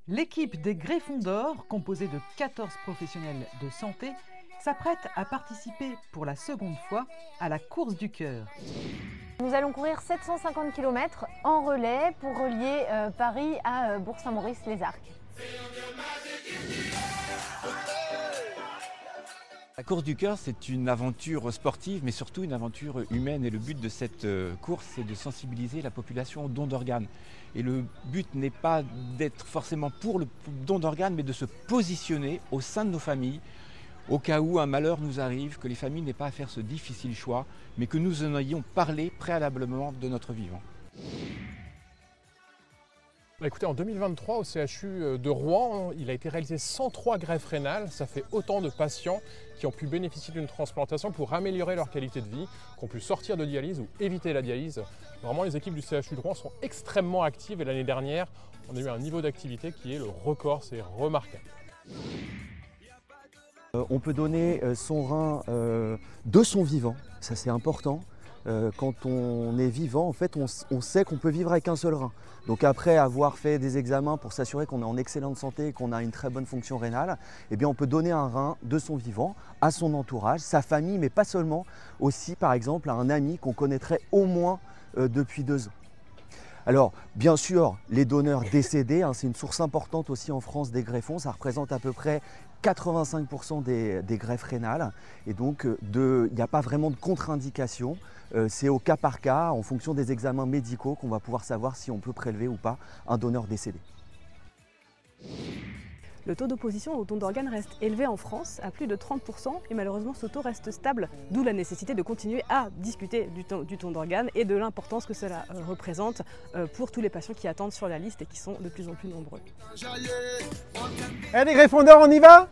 L'équipe des Greffons d'Or, composée de 14 professionnels de santé, s'apprête à participer pour la seconde fois à la course du cœur. Nous allons courir 750 km en relais pour relier Paris à Bourg-Saint-Maurice-les-Arcs. La course du cœur, c'est une aventure sportive, mais surtout une aventure humaine. Et le but de cette course, c'est de sensibiliser la population au don d'organes. Et le but n'est pas d'être forcément pour le don d'organes, mais de se positionner au sein de nos familles, au cas où un malheur nous arrive, que les familles n'aient pas à faire ce difficile choix, mais que nous en ayons parlé préalablement de notre vivant. Écoutez, en 2023, au CHU de Rouen, il a été réalisé 103 greffes rénales. Ça fait autant de patients qui ont pu bénéficier d'une transplantation pour améliorer leur qualité de vie, qui ont pu sortir de dialyse ou éviter la dialyse. Vraiment, les équipes du CHU de Rouen sont extrêmement actives et l'année dernière, on a eu un niveau d'activité qui est le record, c'est remarquable. On peut donner son rein de son vivant, ça c'est important. Quand on est vivant, en fait, on sait qu'on peut vivre avec un seul rein. Donc après avoir fait des examens pour s'assurer qu'on est en excellente santé et qu'on a une très bonne fonction rénale, eh bien on peut donner un rein de son vivant à son entourage, sa famille, mais pas seulement, aussi par exemple à un ami qu'on connaîtrait au moins depuis 2 ans. Alors, bien sûr, les donneurs décédés, c'est une source importante aussi en France des greffons. Ça représente à peu près 85% des greffes rénales. Et donc, il n'y a pas vraiment de contre-indication. C'est au cas par cas, en fonction des examens médicaux, qu'on va pouvoir savoir si on peut prélever ou pas un donneur décédé. Le taux d'opposition au don d'organes reste élevé en France, à plus de 30%, et malheureusement ce taux reste stable, d'où la nécessité de continuer à discuter du don d'organes et de l'importance que cela représente pour tous les patients qui attendent sur la liste et qui sont de plus en plus nombreux. Eh les Greffons d'Or, on y va ?